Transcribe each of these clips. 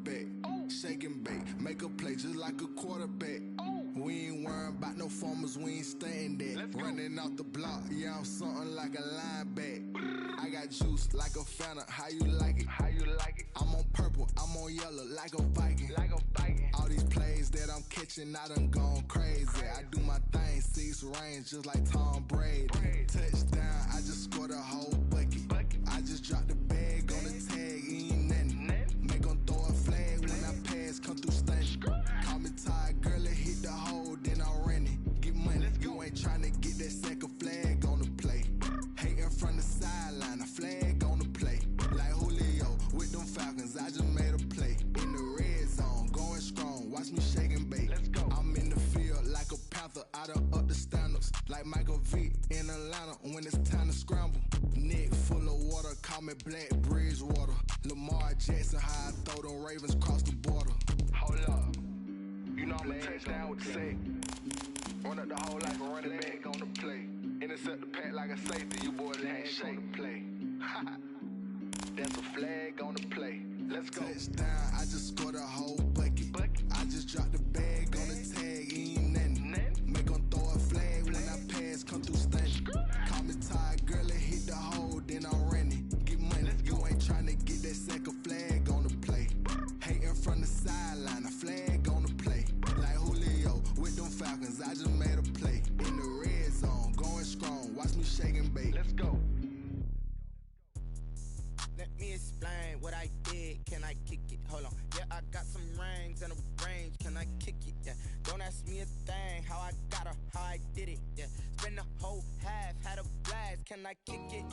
quarterback. Shake and bake, make a play just like a quarterback. We ain't worrying about no farmers, we ain't staying there. Running out the block, yeah, I'm something like a linebacker. I got juice like a Fanta, how you like it? How you like it? I'm on purple, I'm on yellow like a Viking. Like a Viking. All these plays that I'm catching, I done gone crazy. I do my thing, 6 range just like Tom Brady. Touchdown, I just scored a whole bucket. I just dropped the bag on the tag, ain't nothing. Make 'em throw a flag when I pass, come through stunning. Call me tired, girl, it hit the hole, then I ran it. Get money, you ain't tryna get that second flag on the play. Hating from the sideline, a flag on the play. Like Julio with them Falcons, I just made a play. In the red zone, going strong, watch me shake and bake. I'm in the field like a panther, I done up the standards. Like Michael Vick in Atlanta when it's time to scramble. Neck full of water, call me Black Bridgewater. Lamar Jackson, how I throw them Ravens cross the border. Hold up, you know I'm a touchdown with the sack. Run up the hole like a running back on the play. Intercept the pack like a safety, you boys ain't shake on the play. That's a flag on the play. Let's go. Touchdown, I just scored a whole bucket. I just dropped the bag on the tag, ain't nothing. Make 'em throw a flag when I pass, come through stunning. Call me tired, girl, it hit the hole, then I ran it. Get money, you ain't tryna get that second flag on the play. Hating from the sideline, a flag on the play. Like Julio with them Falcons, I just made a play. In the red zone, going strong, watch me shake and bake. Let's go. Let me explain what I did, can I kick it? Hold on, yeah, I got some rings and a range, can I kick it? Yeah, don't ask me a thing, how I got her, how I did it? Yeah, spend the whole half, had a blast, can I kick it?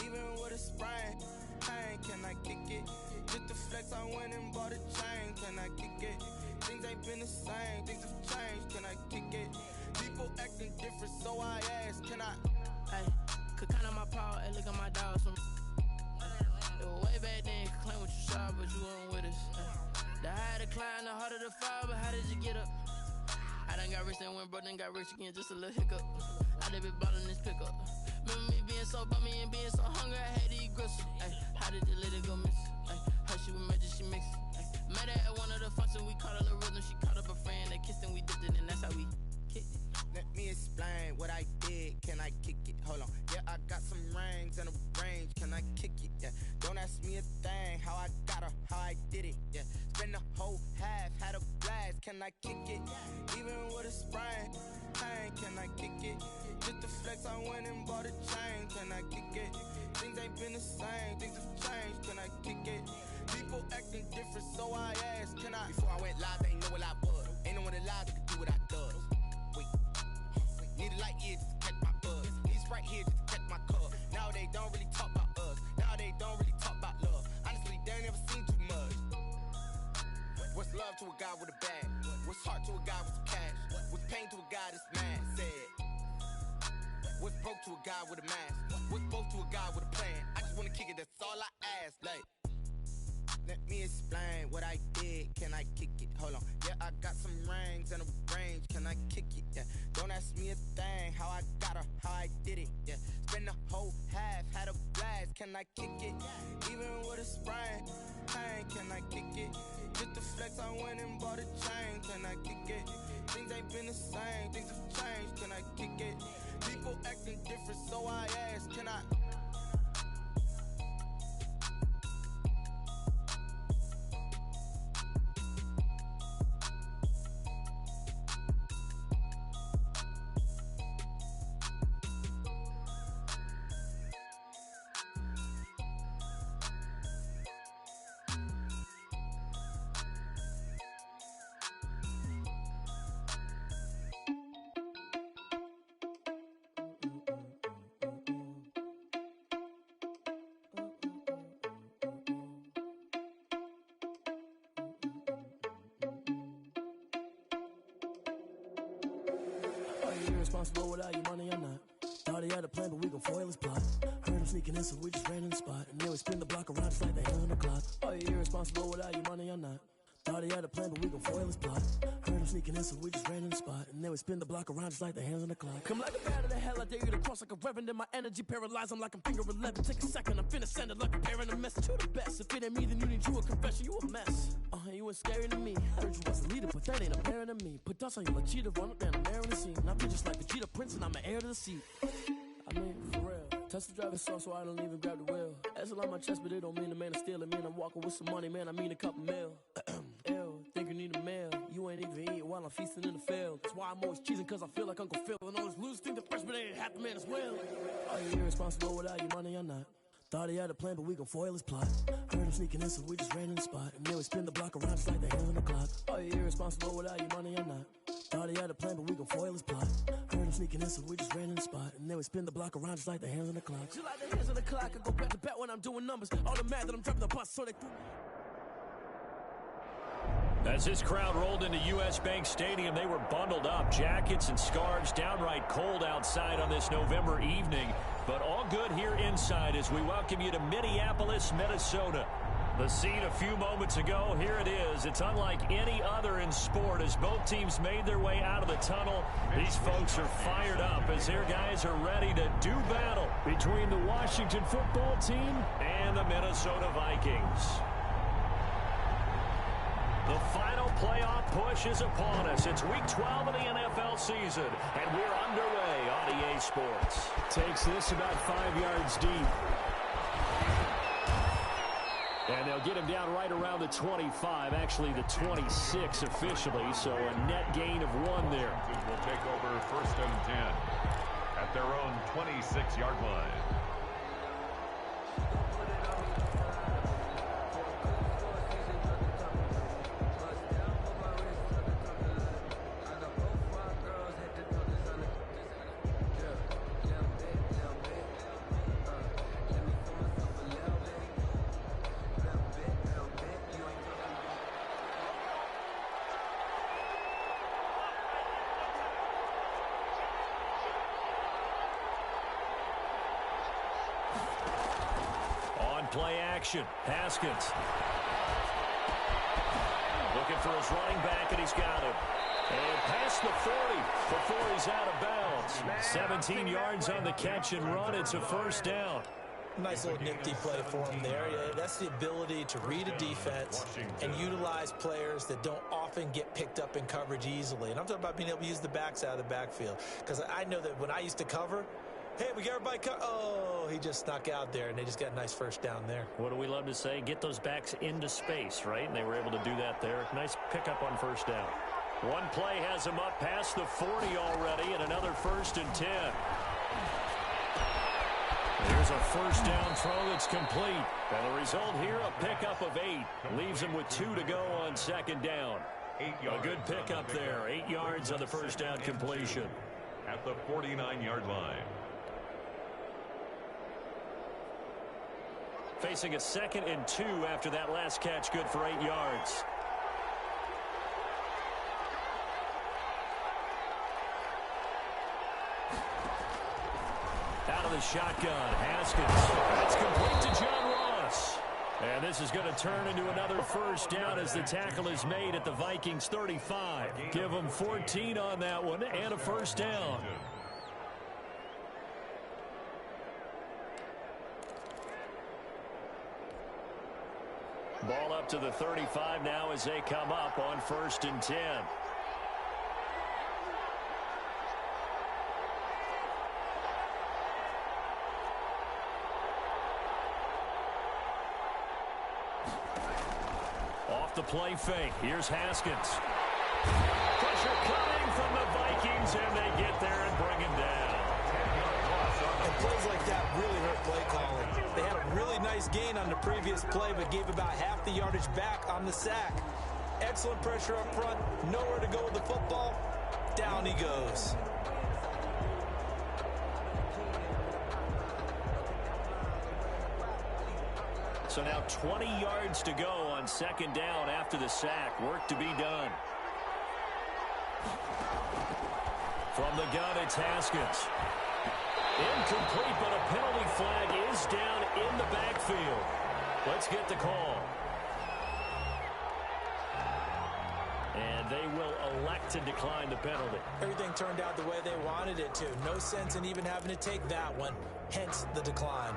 Even with a sprain, pain, can I kick it? Just the flex, I went and bought a chain, can I kick it? Things ain't been the same, things have changed, can I kick it? People acting different, so I ask, can I? Hey, could count on my power, and look at my dogs from. It was way back then, could claim what you saw, but you weren't with us. The higher the climb, the harder the fall, but how did you get up? I done got rich and went broke, then got rich again, just a little hiccup. I done been ballin' this pickup. Remember me being so bummy and being so hungry, I had to eat gristle. Ay, how did the lady go miss? Ay, her she was magic, she mixed. Ay, met her at one of the functions, we caught a little rhythm, she caught up a friend, they kissed and we dipped it, and that's how we kicked it. Let me explain what I did, can I kick it? Hold on, yeah, I got some rings and a range, can I kick it? Yeah, don't ask me a thing, how I got her, how I did it? Yeah, spend the whole half, had a blast, can I kick it? Even with a sprain, pain, can I kick it? Just the flex, I went and bought a chain, can I kick it? Things ain't been the same, things have changed, can I kick it? People acting different, so I asked, can I? Before I went live, they ain't know what I was. Ain't no one alive that could do what I does. Need a light year just to catch my buzz. Need Sprite here just to catch my cup. Now they don't really talk about us. Now they don't really talk about love. Honestly, they ain't never seen too much. What's love to a guy with a bag? What's heart to a guy with some cash? What's pain to a guy that's mad? Said. What's broke to a guy with a mask? What's both to a guy with a plan? I just wanna kick it, that's all I ask. Like, let me explain what I did, can I kick it? Hold on, yeah, I got some rings and a range, can I kick it? Yeah, don't ask me a thing, how I got her, how I did it? Yeah, spend the whole half, had a blast, can I kick it? Even with a sprain, pain, can I kick it? Just the flex, I went and bought a chain, can I kick it? Things ain't been the same, things have changed, can I kick it? People acting different, so I ask, can I? Irresponsible without your money or not. Thought he had a plan, but we gon' foil his plot. Heard him sneaking in, so we just ran in the spot. And then we spin the block around just like the hands on the clock. Are you irresponsible without your money or not? Thought he had a plan, but we gon' foil his plot. Heard him sneaking in, so we just ran in the spot. And then we spin the block around just like the hands on the clock. Come like a bat of the hell, I dare you to cross like a reverend. And my energy paralyzed, I'm like I'm finger 11. Take a second, I'm finna send it like a parent a message. You the best, if it ain't me, then you need you a confession. You a mess. You ain't scary to me. Heard you was a leader, but that ain't apparent to me. Put dust on you like cheetah, run up down the air in the scene. Now I'm just like the cheetah prince, and I'm an heir to the seat. I mean, for real. Touch the driver's soft, so I don't even grab the wheel. That's on my chest, but it don't mean the man is stealing. Mean I'm walking with some money, man. I mean a couple mil. Ew, think you need a meal. You ain't even eat while I'm feasting in the field. That's why I'm always cheesing, cause I feel like Uncle Phil. And all those losers think the freshman ain't half the man as well. Are you irresponsible without your money or not? Thought he had a plan, but we gon' foil his plot. Heard him sneaking in, so we just ran in the spot. And then we spin the block around just like the hands on the clock. Are you irresponsible without your money or not? Thought he had a plan, but we gon' foil his plot. Heard him sneaking in, so we just ran in the spot. And then we spin the block around just like the hands on the clock. Just like the hands on the clock, I go back to back when I'm doing numbers. All the mad that I'm driving the bus, so they threw. As this crowd rolled into U.S. Bank Stadium, they were bundled up, jackets and scarves, downright cold outside on this November evening. But all good here inside as we welcome you to Minneapolis, Minnesota. The scene a few moments ago, here it is. It's unlike any other in sport as both teams made their way out of the tunnel. These folks are fired up as their guys are ready to do battle between the Washington football team and the Minnesota Vikings. The final playoff push is upon us. It's week 12 of the NFL season, and we're underway on EA Sports. Takes this about 5 yards deep. And they'll get him down right around the 25, actually the 26 officially, so a net gain of 1 there. Will take over 1st and 10 at their own 26-yard line. Play action. Haskins. Looking for his running back, and he's got him. And past the 40 before he's out of bounds. 17 yards on the catch and run. It's a 1st down. Nice little nifty play for him there. Yeah, that's the ability to read a defense and utilize players that don't often get picked up in coverage easily. And I'm talking about being able to use the backs out of the backfield. Because I know that when I used to cover, hey, we got everybody oh, he just snuck out there, and they just got a nice 1st down there. What do we love to say? Get those backs into space, right? And they were able to do that there. Nice pickup on 1st down. One play has him up past the 40 already, and another 1st and 10. There's a 1st down throw that's complete. And the result here, a pickup of 8. Leaves him with 2 to go on 2nd down. A good pickup there. 8 yards on the 1st down completion. At the 49-yard line. Facing a 2nd and 2 after that last catch, good for 8 yards. Out of the shotgun, Haskins. That's complete to John Ross. And this is going to turn into another 1st down as the tackle is made at the Vikings 35. Give them 14 on that one and a 1st down. Ball up to the 35 now as they come up on 1st and 10. Off the play fake. Here's Haskins. Pressure coming from the Vikings, and they get there and bring him down. And plays like that really hurt play calling. They had a really nice gain on the previous play, but gave about half the yardage back on the sack. Excellent pressure up front. Nowhere to go with the football. Down he goes. So now 20 yards to go on 2nd down after the sack. Work to be done. From the gun, it's Haskins. Incomplete, but a penalty flag is down in the backfield. Let's get the call. And they will elect to decline the penalty. Everything turned out the way they wanted it to. No sense in even having to take that one. Hence the decline.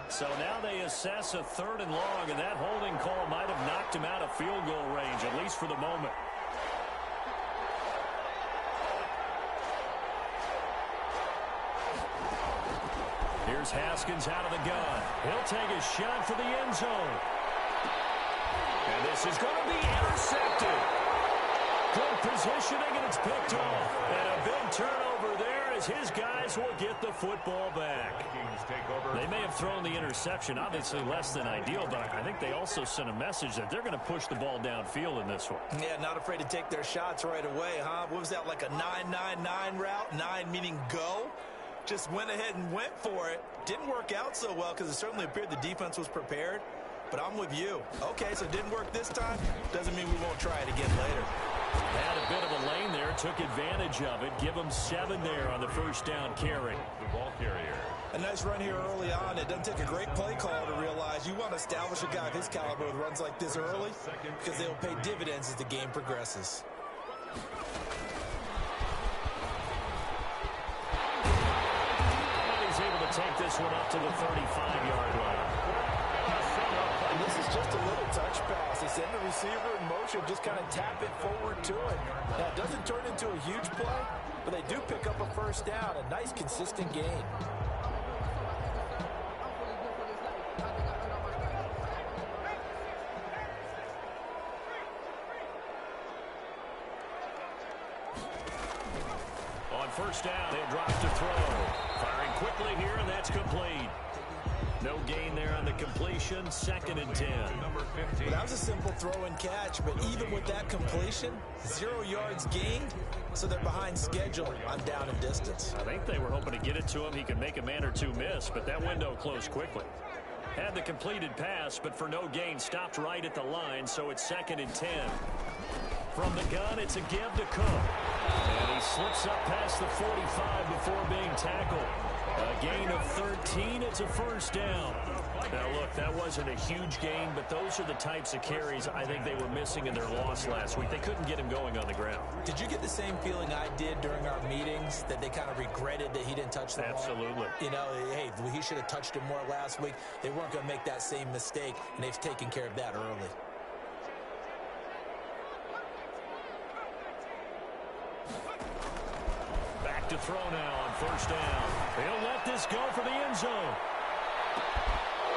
So now they assess a 3rd and long, and that holding call might have knocked him out of field goal range, at least for the moment. Here's Haskins out of the gun. He'll take a shot for the end zone. And this is going to be intercepted. Good positioning, and it's picked off. And a big turnover there as his guys will get the football back. They may have thrown the interception, obviously less than ideal, but I think they also sent a message that they're going to push the ball downfield in this one. Yeah, not afraid to take their shots right away, huh? What was that, like a 9-9-9 route? 9 meaning go? Just went ahead and went for it. Didn't work out so well because it certainly appeared the defense was prepared. But I'm with you. Okay, so it didn't work this time. Doesn't mean we won't try it again later. Had a bit of a lane there, took advantage of it. Give them 7 there on the first down carry. The ball carrier. A nice run here early on. It doesn't take a great play call to realize you want to establish a guy of his caliber with runs like this early because they'll pay dividends as the game progresses. Able to take this one up to the 35-yard line. And this is just a little touch pass. They send the receiver in motion, just kind of tap it forward to it. Now, it doesn't turn into a huge play, but they do pick up a first down. A nice, consistent gain. On first down, he'll drop to throw. Firing quickly here, and that's complete. No gain there on the completion. 2nd and 10. Well, that was a simple throw and catch, but even with that completion, 0 yards gained, so they're behind schedule on down and distance. I think they were hoping to get it to him. He could make a man or two miss, but that window closed quickly. Had the completed pass, but for no gain, stopped right at the line, so it's 2nd and 10. From the gun, it's a give to Cook. And he slips up past the 45 before being tackled. A gain of 13, it's a first down. Now, look, that wasn't a huge gain, but those are the types of carries I think they were missing in their loss last week. They couldn't get him going on the ground. Did you get the same feeling I did during our meetings, that they kind of regretted that he didn't touch the ball? Absolutely. You know, hey, he should have touched it more last week. They weren't going to make that same mistake, and they've taken care of that early. Back to throw now on first down. He'll let this go for the end zone.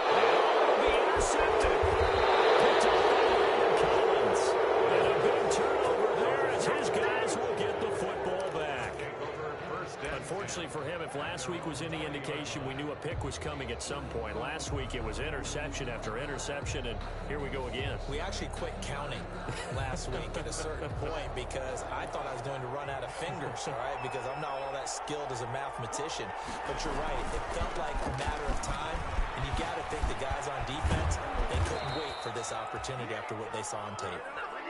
It'll be intercepted. Picked up by Collins. And a big turnover there as his guys will get the football back. Unfortunately for him, if last week was any indication, we knew a pick was coming at some point. Last week it was interception after interception, and here we go again. We actually quit counting last week at a certain point because I thought I was going to run out of fingers, all right, because I'm not all that skilled as a mathematician. But you're right. It felt like a matter of time, and you got to think the guys on defense, they couldn't wait for this opportunity after what they saw on tape.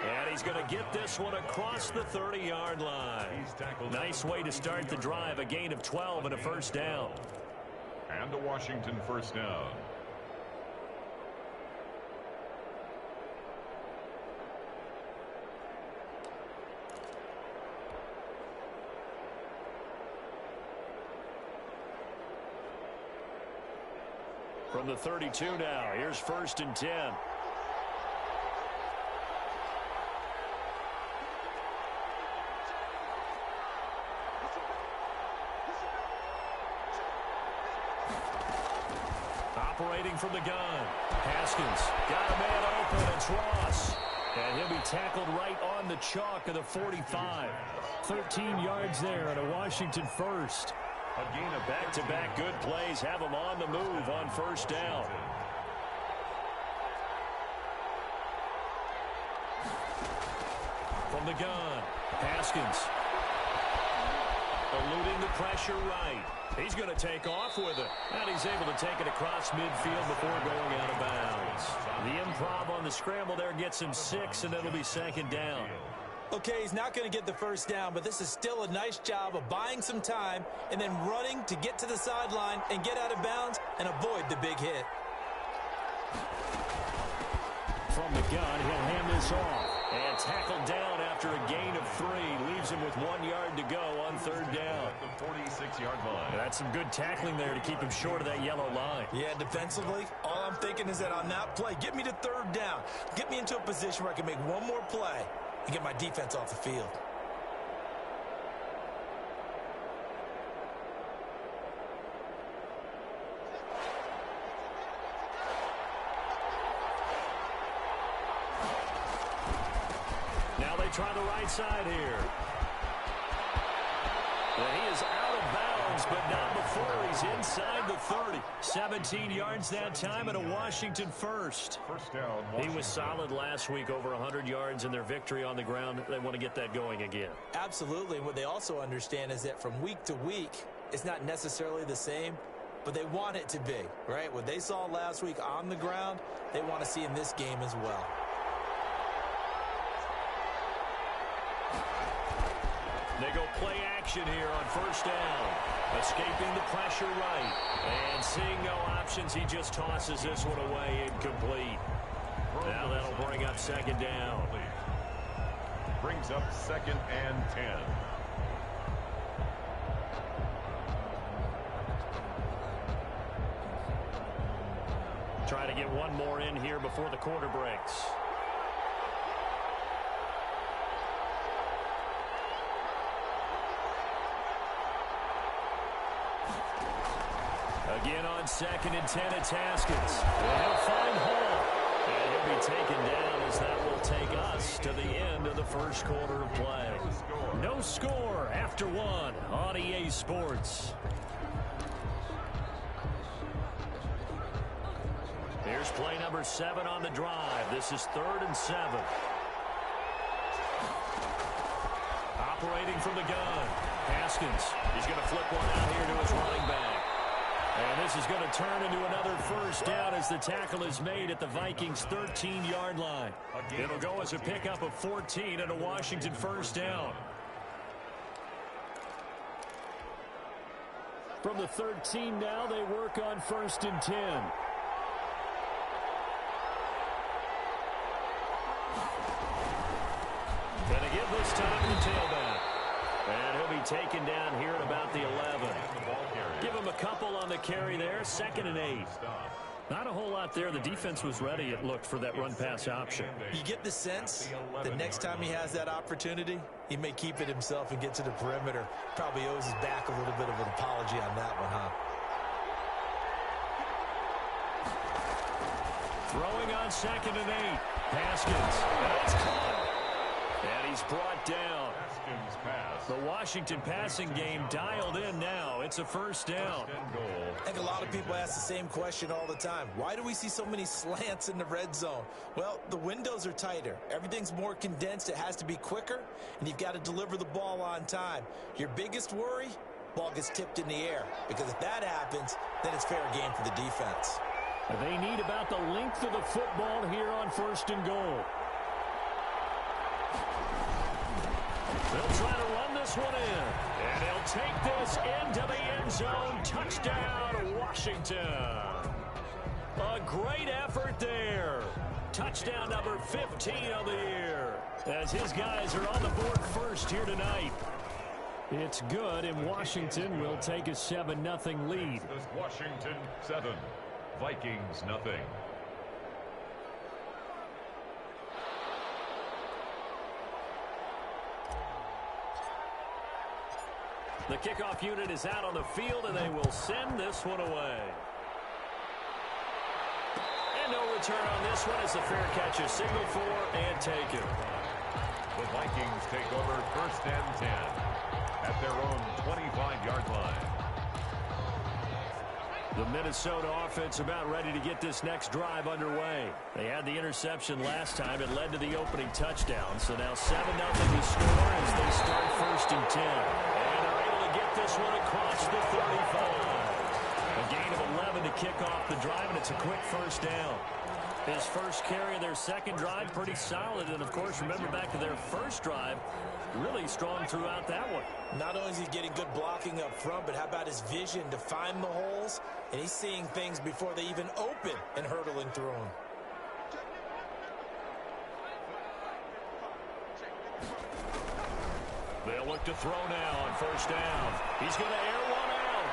And he's going to get this one across the 30-yard line. Nice way to start the drive, a gain of 12 and a first down. And a Washington first down. From the 32 now, here's 1st and 10. Operating from the gun. Haskins got a man open. It's Ross. And he'll be tackled right on the chalk of the 45. 13 yards there on a Washington first. A gain of back-to-back good plays have them on the move on first down. From the gun, Haskins. Eluding the pressure right. He's going to take off with it. And he's able to take it across midfield before going out of bounds. The improv on the scramble there gets him 6, and it'll be 2nd down. Okay, he's not going to get the first down, but this is still a nice job of buying some time and then running to get to the sideline and get out of bounds and avoid the big hit. From the gun, he'll hand this off. And tackled down after a gain of 3. Leaves him with 1 yard to go on 3rd down. The 46-yard line. That's some good tackling there to keep him short of that yellow line. Yeah, defensively, all I'm thinking is that on that play, get me to 3rd down. Get me into a position where I can make one more play and get my defense off the field. Try the right side here. And he is out of bounds, but not before he's inside the 30. 17 yards that time and a Washington first. First down, Washington. He was solid last week, over 100 yards in their victory on the ground. They want to get that going again. Absolutely. And what they also understand is that from week to week, it's not necessarily the same, but they want it to be, right? What they saw last week on the ground, they want to see in this game as well. They go play action here on 1st down. Escaping the pressure right. And seeing no options, he just tosses this one away incomplete. Now that'll bring up 2nd down. Brings up 2nd and 10. Try to get one more in here before the quarter breaks. Again on 2nd and 10, it's Haskins. And he'll find Hall. And he'll be taken down as that will take us to the end of the 1st quarter of play. No score after 1 on EA Sports. Here's play number 7 on the drive. This is 3rd and 7. Operating from the gun. Haskins. He's going to flip one out here to his running back. And this is going to turn into another 1st down as the tackle is made at the Vikings' 13-yard line. It'll go as a pickup of 14 and a Washington 1st down. From the 13 now, they work on 1st and 10. And again this time, the tailback. And he'll be taken down here at about the 11. Give him a couple on the carry there. 2nd and 8. Not a whole lot there. The defense was ready, it looked, for that run-pass option. You get the sense that next time he has that opportunity, he may keep it himself and get to the perimeter. Probably owes his back a little bit of an apology on that one, huh? Throwing on 2nd and 8. Haskins. And it's caught. And he's brought down. Haskins pass. The Washington passing game dialed in now. It's a 1st down. I think a lot of people ask the same question all the time. Why do we see so many slants in the red zone? Well, the windows are tighter. Everything's more condensed. It has to be quicker, and you've got to deliver the ball on time. Your biggest worry? Ball gets tipped in the air, because if that happens, then it's fair game for the defense. They need about the length of the football here on 1st and goal. They'll try to run this one in. And he'll take this into the end zone. Touchdown, Washington. A great effort there. Touchdown number 15 of the year. As his guys are on the board first here tonight. It's good, and Washington will take a 7-0 lead. Washington 7, Vikings 0. The kickoff unit is out on the field, and they will send this one away. And no return on this one as the fair catch is signaled for and taken. The Vikings take over 1st and 10 at their own 25-yard line. The Minnesota offense about ready to get this next drive underway. They had the interception last time. It led to the opening touchdown. So now 7-0 to score as they start 1st and 10. And they're able to get this one across the 35. A gain of 11 to kick off the drive, and it's a quick 1st down. His first carry of their 2nd drive, pretty solid. And, of course, remember back to their 1st drive, really strong throughout that one. Not only is he getting good blocking up front, but how about his vision to find the holes? And he's seeing things before they even open and hurtling through them. They'll look to throw now on first down. He's going to air one out.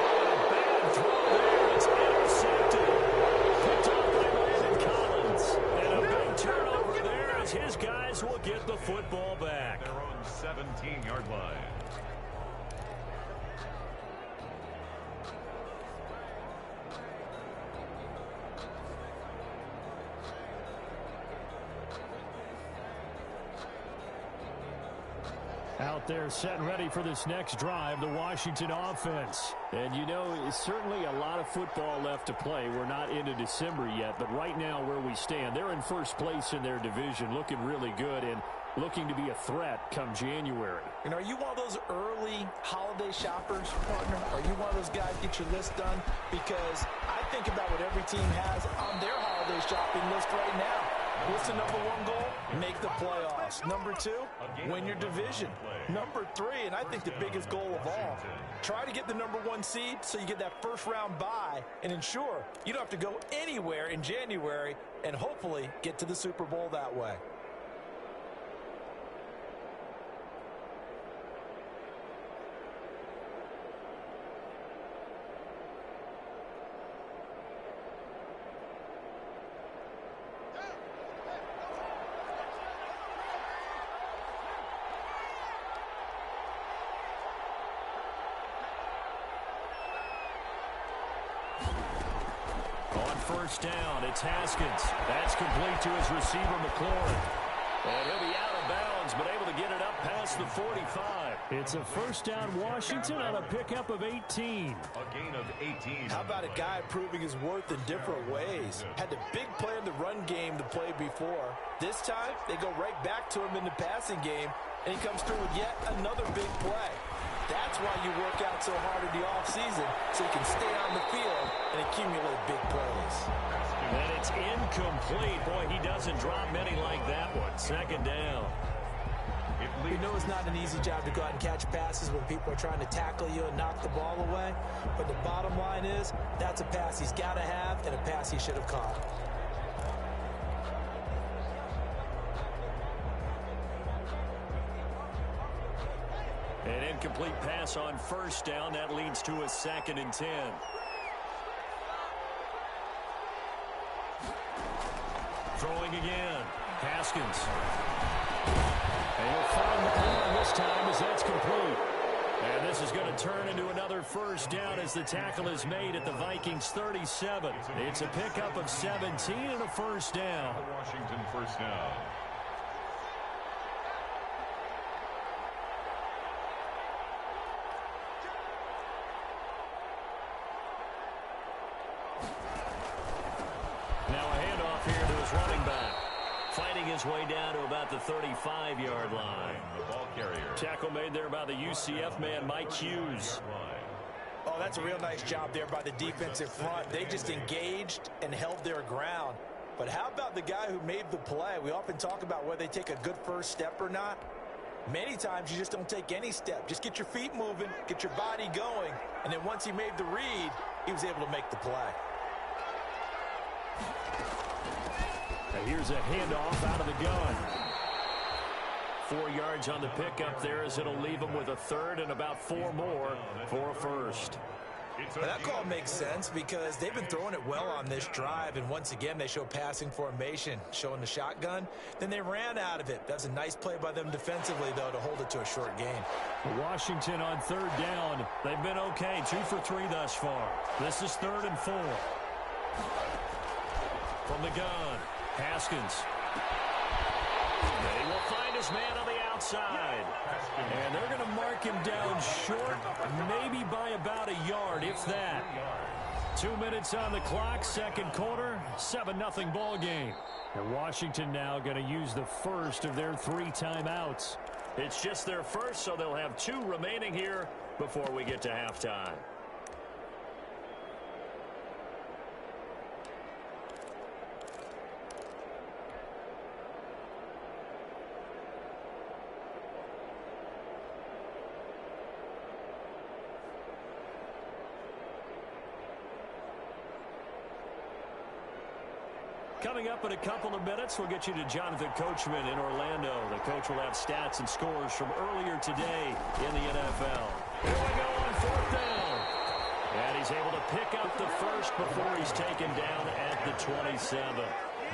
A bad throw there. It's intercepted. Picked off by Landon Collins. And a big turnover there as his guys will get the football back. Their own 17-yard line. Out there set and ready for this next drive, the Washington offense. And, you know, it's certainly a lot of football left to play. We're not into December yet, but right now where we stand, they're in first place in their division, looking really good and looking to be a threat come January. And are you one of those early holiday shoppers, partner? Are you one of those guys get your list done? Because I think about what every team has on their holiday shopping list right now. What's the number one goal? Make the playoffs. Number two, win your division. Number three, and I think the biggest goal of all, try to get the number one seed so you get that first round bye and ensure you don't have to go anywhere in January and hopefully get to the Super Bowl that way. First down, it's Haskins. That's complete to his receiver, McLaurin. And he'll be out of bounds, but able to get it up past the 45. It's a first down Washington on a pickup of 18. A gain of 18. How about a guy proving his worth in different ways? Had the big play in the run game to play before. This time, they go right back to him in the passing game, and he comes through with yet another big play. That's why you work out so hard in the offseason, so you can stay on the field and accumulate big plays. And it's incomplete. Boy, he doesn't drop many like that one. Second down. You know it's not an easy job to go out and catch passes when people are trying to tackle you and knock the ball away. But the bottom line is, that's a pass he's got to have and a pass he should have caught. An incomplete pass on first down. That leads to a 2nd and 10. Throwing again. Haskins. And he'll find McLaurin this time as that's complete. And this is going to turn into another first down as the tackle is made at the Vikings 37. It's a pickup of 17 and a first down. Washington first down. Now a handoff here to his running back. Fighting his way down to about the 35-yard line. The ball carrier. Tackle made there by the UCF man, Mike Hughes. Oh, that's a real nice job there by the defensive front. They just engaged and held their ground. But how about the guy who made the play? We often talk about whether they take a good first step or not. Many times you just don't take any step. Just get your feet moving, get your body going, and then once he made the read, he was able to make the play. And here's a handoff out of the gun. 4 yards on the pickup there as it'll leave him with a third and about 4 more for a first. Well, that call makes sense because they've been throwing it well on this drive, and once again they show passing formation, showing the shotgun. Then they ran out of it. That's a nice play by them defensively, though, to hold it to a short gain. Washington on third down. They've been okay, 2 for 3 thus far. This is 3rd and 4. From the gun, Haskins. He will find his man on the outside. And they're going to mark him down short, maybe by about a yard, if that. 2 minutes on the clock, second quarter, 7-0 ball game. And Washington now going to use the first of their 3 timeouts. It's just their first, so they'll have 2 remaining here before we get to halftime. Coming up in a couple of minutes, we'll get you to Jonathan Coachman in Orlando. The coach will have stats and scores from earlier today in the NFL. Here we go on 4th down. And he's able to pick up the first before he's taken down at the 27.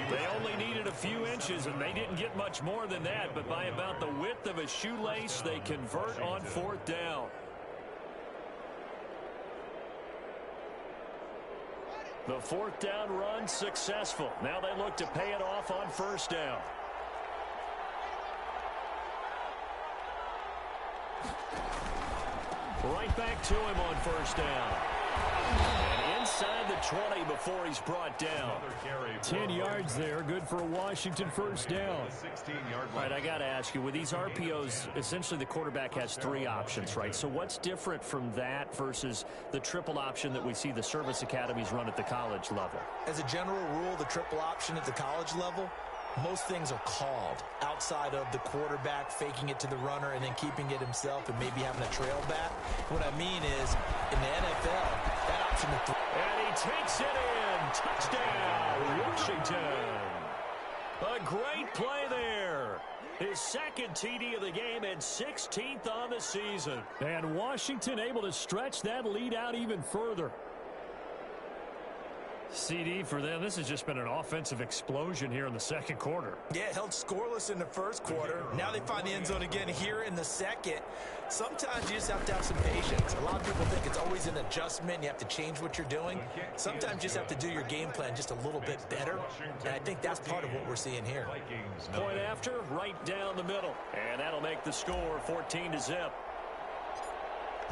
They only needed a few inches, and they didn't get much more than that. But by about the width of a shoelace, they convert on 4th down. The 4th down run successful. Now they look to pay it off on 1st down. Right back to him on 1st down. And inside the 20 before he's brought down. 10 yards there, good for a Washington 1st down. All right, I got to ask you, with these RPOs, essentially the quarterback has 3 options, right? So what's different from that versus the triple option that we see the service academies run at the college level? As a general rule, the triple option at the college level, most things are called outside of the quarterback faking it to the runner and then keeping it himself and maybe having a trail back. What I mean is, in the NFL, that option is... And he takes it in. Touchdown, Washington. A great play there. His second TD of the game and 16th on the season. And Washington able to stretch that lead out even further. CD for them. This has just been an offensive explosion here in the second quarter. Yeah, held scoreless in the first quarter. Now they find the end zone again here in the second. Sometimes you just have to have some patience. A lot of people think it's always an adjustment. You have to change what you're doing. Sometimes you just have to do your game plan just a little bit better. And I think that's part of what we're seeing here. Point after, right down the middle. And that'll make the score 14-0.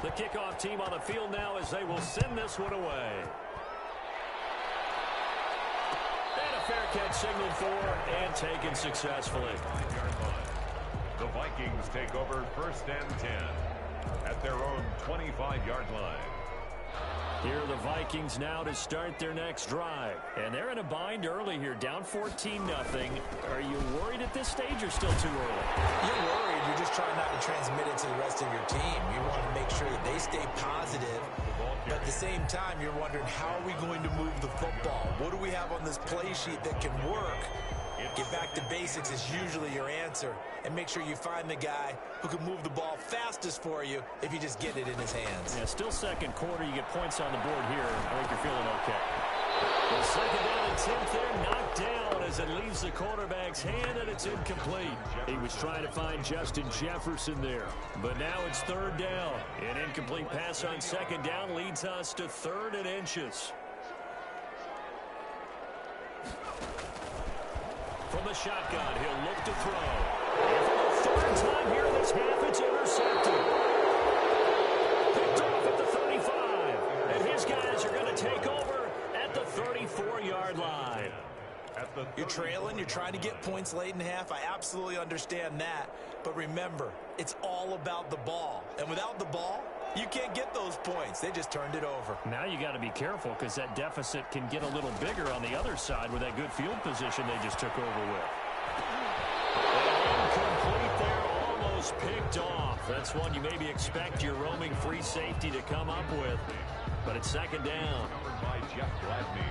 The kickoff team on the field now as they will send this one away. Fair catch signaled for and taken successfully. The Vikings take over 1st and 10 at their own 25-yard line. Here are the Vikings now to start their next drive. And they're in a bind early here, down 14-0. Are you worried at this stage or still too early? You're worried. You're just trying not to transmit it to the rest of your team. You want to make sure that they stay positive. But at the same time, you're wondering, how are we going to move the football? What do we have on this play sheet that can work? Get back to basics is usually your answer. And make sure you find the guy who can move the ball fastest for you if you just get it in his hands. Yeah, still second quarter. You get points on the board here. I think you're feeling okay. The 2nd down and 10th there, knocked down as it leaves the quarterback's hand, and it's incomplete. He was trying to find Justin Jefferson there. But now it's 3rd down. An incomplete pass on 2nd down leads us to 3rd and inches. From the shotgun, he'll look to throw. And for the 3rd time here this half, it's intercepted. Picked off at the 35. And his guys are going to take over at the 34-yard line. You're trailing. You're trying to get points late in half. I absolutely understand that. But remember, it's all about the ball. And without the ball, you can't get those points. They just turned it over. Now you got to be careful because that deficit can get a little bigger on the other side with that good field position they just took over with. Incomplete there, almost picked off. That's one you maybe expect your roaming free safety to come up with. But it's 2nd down. Covered by Jeff Gladney.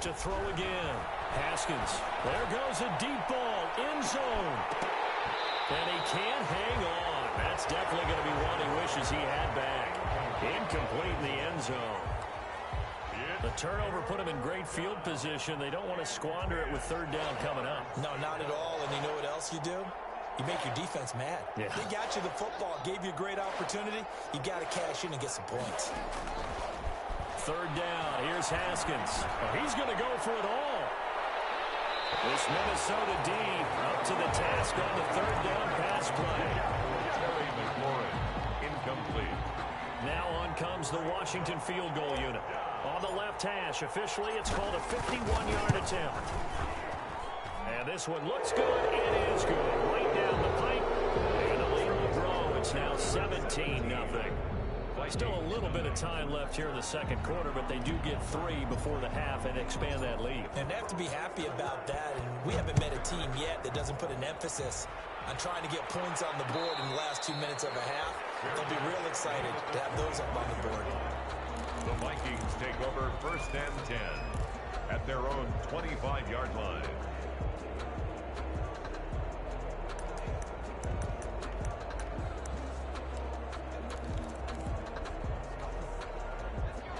To throw again. Haskins. There goes a deep ball. End zone. And he can't hang on. That's definitely going to be one he wishes he had back. Incomplete in the end zone. The turnover put him in great field position. They don't want to squander it with 3rd down coming up. No, not at all. And you know what else you do? You make your defense mad. Yeah. They got you the football, gave you a great opportunity. You got to cash in and get some points. 3rd down. Here's Haskins. Oh, he's going to go for it all. This Minnesota D up to the task on the 3rd down pass play. Terry McLaurin, incomplete. Now on comes the Washington field goal unit. On the left hash, officially it's called a 51-yard attempt. And this one looks good. It is good. Right down the pipe. And the lead will grow. It's now 17-0. Still a little bit of time left here in the second quarter, but they do get 3 before the half and expand that lead. And they have to be happy about that. And we haven't met a team yet that doesn't put an emphasis on trying to get points on the board in the last 2 minutes of a half. They'll be real excited to have those up on the board. The Vikings take over 1st and 10 at their own 25-yard line.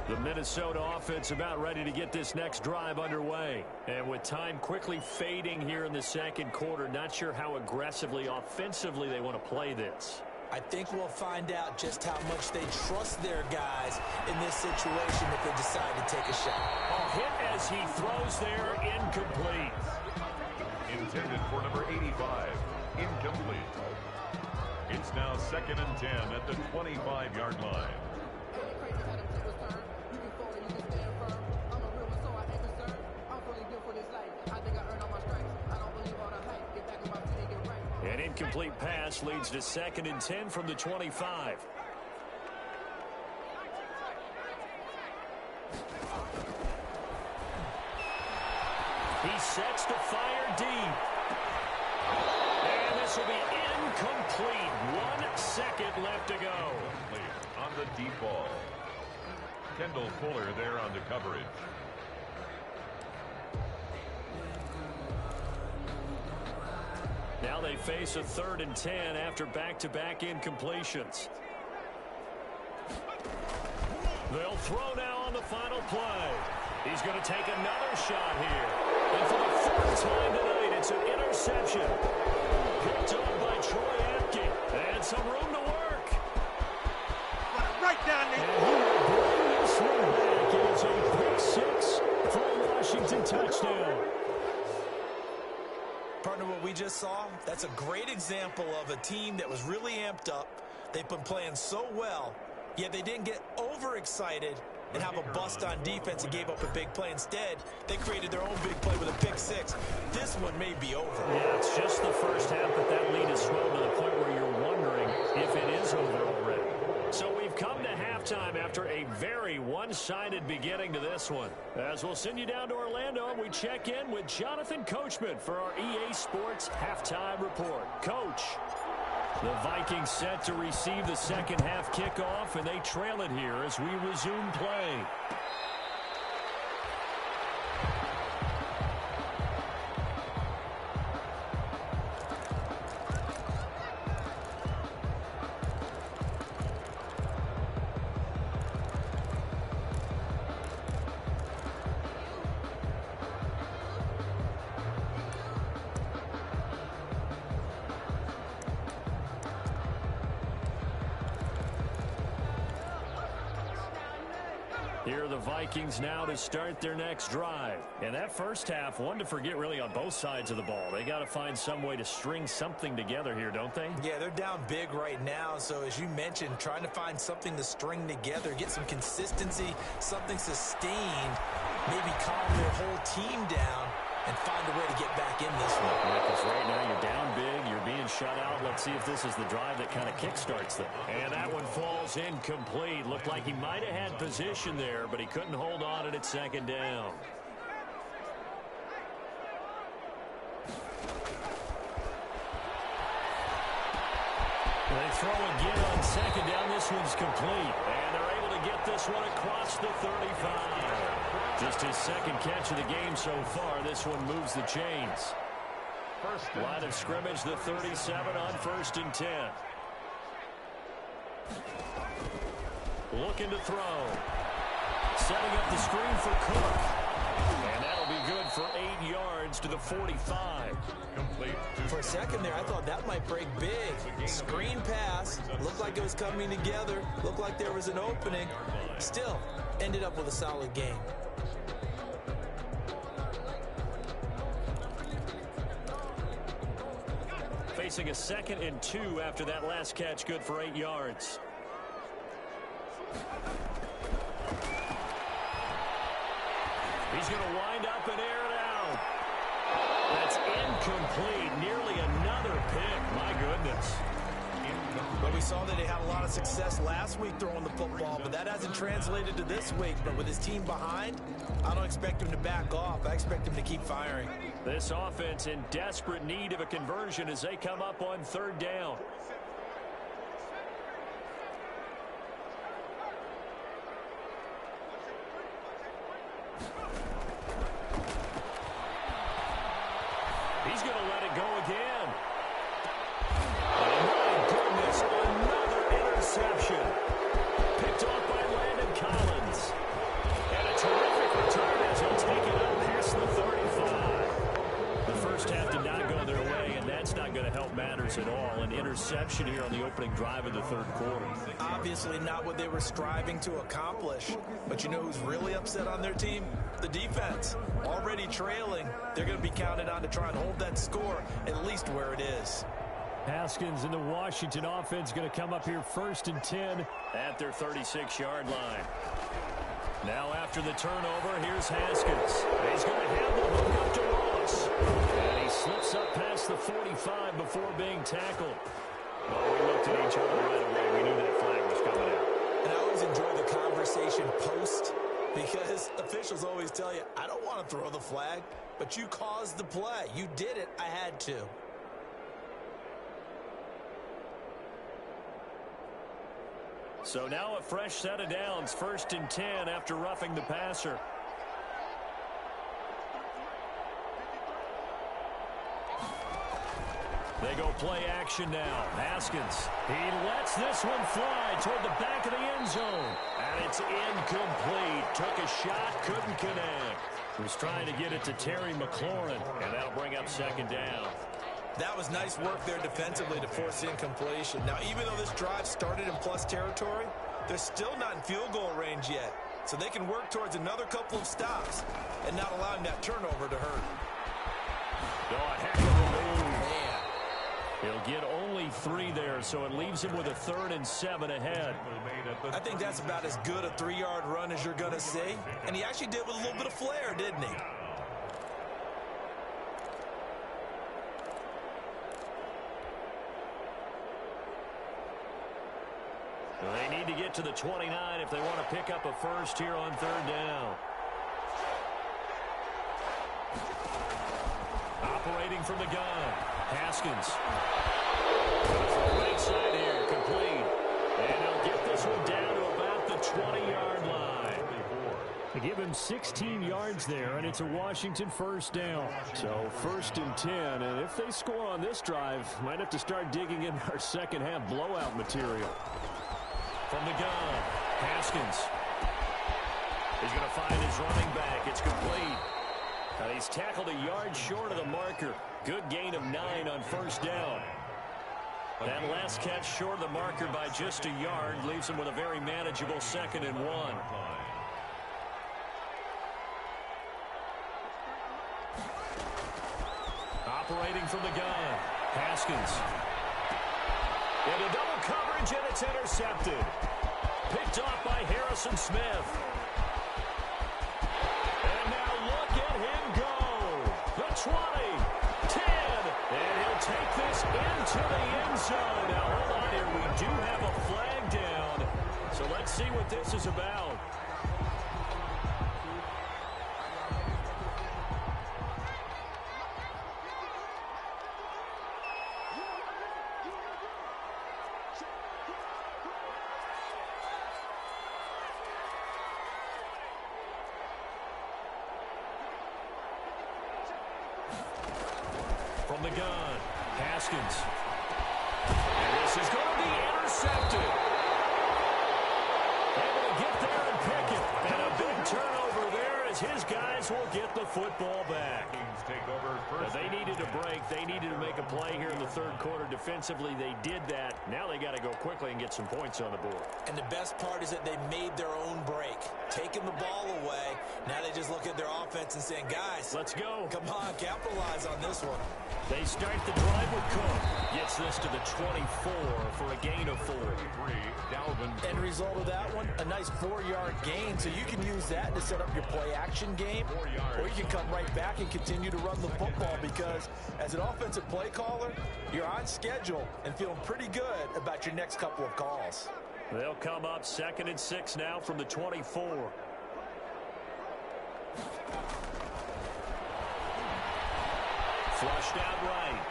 The Minnesota offense about ready to get this next drive underway. And with time quickly fading here in the second quarter, not sure how aggressively, offensively they want to play this. I think we'll find out just how much they trust their guys in this situation if they decide to take a shot. A hit as he throws there, incomplete. Intended for number 85, incomplete. It's now 2nd and 10 at the 25-yard line. An incomplete pass leads to 2nd and 10 from the 25. He sets to fire deep. And this will be incomplete. 1 second left to go. On the deep ball. Kendall Fuller there on the coverage. Now they face a 3rd and 10 after back-to-back incompletions. They'll throw now on the final play. He's going to take another shot here. And for the 4th time tonight, it's an interception. Picked up by Troy Apke. And some room to work. Right down there. And he will bring this one back. And it's a pick 6 for a Washington touchdown. Partner, what we just saw, that's a great example of a team that was really amped up. They've been playing so well, yet they didn't get overexcited and have a bust on defense and gave up a big play. Instead, they created their own big play with a pick 6. This one may be over. Yeah, it's just the first half, but that lead is swelled to the point where you're wondering if it is over already. So we've come to halftime after a very one-sided beginning to this one. As we'll send you down to Orlando, and we check in with Jonathan Coachman for our EA Sports Halftime Report. Coach, the Vikings set to receive the second half kickoff, and they trail it here as we resume play. Here are the Vikings now to start their next drive. And that first half, one to forget really on both sides of the ball. They got to find some way to string something together here, don't they? Yeah, they're down big right now. So as you mentioned, trying to find something to string together, get some consistency, something sustained, maybe calm their whole team down and find a way to get back in this one. Yeah, because right now you're down big, you're being shut out. Let's see if this is the drive that kind of kickstarts them. And that one falls incomplete. Looked like he might have had position there, but he couldn't hold on it at 2nd down. They throw again on 2nd down. This one's complete. And they're able to get this one across the 35. Just his 2nd catch of the game so far. This one moves the chains. Line of scrimmage, the 37 on 1st and 10. Looking to throw. Setting up the screen for Cook. And that'll be good for 8 yards to the 45. Complete. For a second there, I thought that might break big. Screen pass. Looked like it was coming together. Looked like there was an opening. Still, ended up with a solid game. Facing a 2nd and 2 after that last catch, good for 8 yards. He's going to wind up and air it out. That's incomplete. Nearly another pick. My goodness. Well, we saw that he had a lot of success last week throwing the football, but that hasn't translated to this week. But with his team behind, I don't expect him to back off. I expect him to keep firing. This offense in desperate need of a conversion as they come up on 3rd down. He's going to let it go again. Oh, my goodness, another interception. Picked off by Landon Collins. And a terrific return as he'll take it up past the 35. The first half did not go their way, and that's not going to help matters at all. An interception here on the opening drive of the 3rd quarter. Obviously not what they were striving to accomplish. But you know who's really upset on their team? The defense. Already trailing, they're going to be counted on to try and hold that score at least where it is. Haskins and the Washington offense going to come up here 1st and 10 at their 36-yard line. Now after the turnover, here's Haskins. He's going to have the hook up to Ross. And he slips up past the 45 before being tackled. Well, we looked at each other right away. We knew that flag was coming out. And I always enjoy the conversation post, because officials always tell you, I don't want to throw the flag, but you caused the play. You did it. I had to. So now a fresh set of downs, 1st and 10 after roughing the passer. They go play action now. Haskins, he lets this one fly toward the back of the end zone. And it's incomplete. Took a shot, couldn't connect. Was trying to get it to Terry McLaurin, and that'll bring up 2nd down. That was nice work there defensively to force incompletion. Now, even though this drive started in plus territory, they're still not in field goal range yet. So they can work towards another couple of stops and not allowing that turnover to hurt. Oh, a heck of a move. Man. He'll get only 3 there, so it leaves him with a 3rd and 7 ahead. I think that's about as good a 3-yard run as you're going to see. And he actually did with a little bit of flair, didn't he? They need to get to the 29 if they want to pick up a first here on 3rd down. Operating from the gun, Haskins. Right side here, complete. And they'll get this one down to about the 20-yard line. They give him 16 yards there, and it's a Washington 1st down. So 1st and 10, and if they score on this drive, might have to start digging in our second half blowout material. From the gun, Haskins. He's going to find his running back. It's complete. He's tackled a yard short of the marker. Good gain of 9 on 1st down. That last catch short of the marker by just a yard leaves him with a very manageable 2nd and 1. Operating from the gun, Haskins. Into double coverage, and it's intercepted. Picked off by Harrison Smith. And now look at him go. The 20, 10, and he'll take this into the end zone. Now, hold on here. We do have a flag down. So let's see what this is about. From the gun, Haskins. And this is going to be intercepted. Able to get there and pick it. And a big turnover there as his guys will get the football back. They needed a break. They needed to make a play here in the 3rd quarter. Defensively, they did that. Now they got to go quickly and get some points on the board. And the best part is that they made their own break. Taking the ball away. Now they just look at their offense and saying, guys, let's go. Come on, capitalize on this one. They start the drive with Cook. Gets this to the 24 for a gain of 4. End result of that one, a nice 4-yard gain. So you can use that to set up your play-action game, or you can come right back and continue to run the football. football because as an offensive play caller, you're on schedule and feeling pretty good about your next couple of calls. They'll come up 2nd and 6 now from the 24. Flushed out right.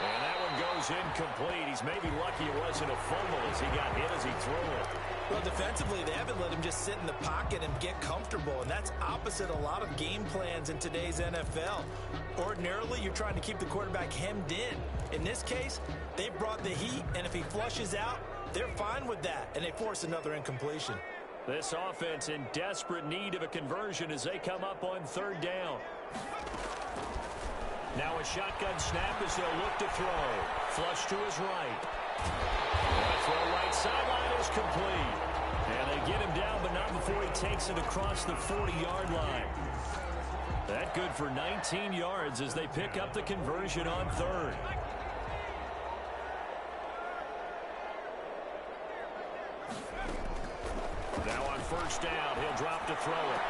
And that one goes incomplete. He's maybe lucky it wasn't a fumble as he got hit as he threw it. Well, defensively, they haven't let him just sit in the pocket and get comfortable, and that's opposite a lot of game plans in today's NFL. Ordinarily, you're trying to keep the quarterback hemmed in. In this case, they brought the heat, and if he flushes out, they're fine with that, and they force another incompletion. This offense in desperate need of a conversion as they come up on 3rd down. Now a shotgun snap as they'll look to throw. Flush to his right. The throw right sideline is complete. And they get him down, but not before he takes it across the 40-yard line. That good for 19 yards as they pick up the conversion on 3rd. Now on 1st down, he'll drop to throw it.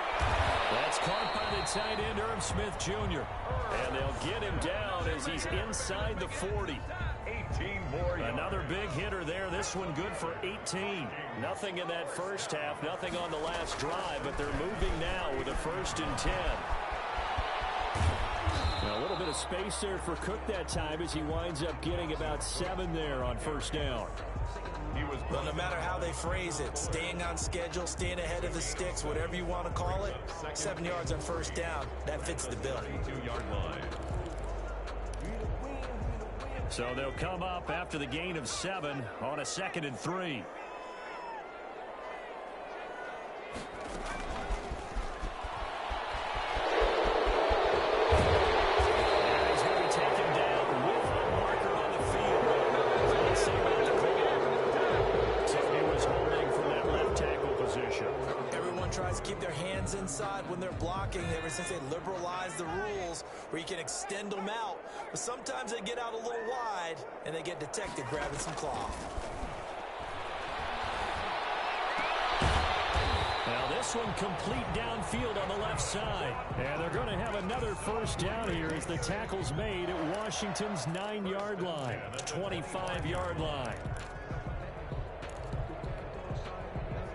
That's caught by the tight end, Irv Smith Jr. And they'll get him down as he's inside the 40. 18 more yards. Another big hitter there. This one good for 18. Nothing in that first half, nothing on the last drive, but they're moving now with a 1st and 10. Now a little bit of space there for Cook that time as he winds up getting about 7 there on 1st down. Well, no matter how they phrase it, staying on schedule, staying ahead of the sticks, whatever you want to call it, 7 yards on 1st down, that fits the bill. 32-yard line. So they'll come up after the gain of 7 on a 2nd and 3. Inside when they're blocking ever since they liberalized the rules where you can extend them out, but sometimes they get out a little wide and they get detected grabbing some cloth. Now this one complete downfield on the left side, and they're going to have another 1st down here as the tackle's made at Washington's 9-yard line, 25-yard line.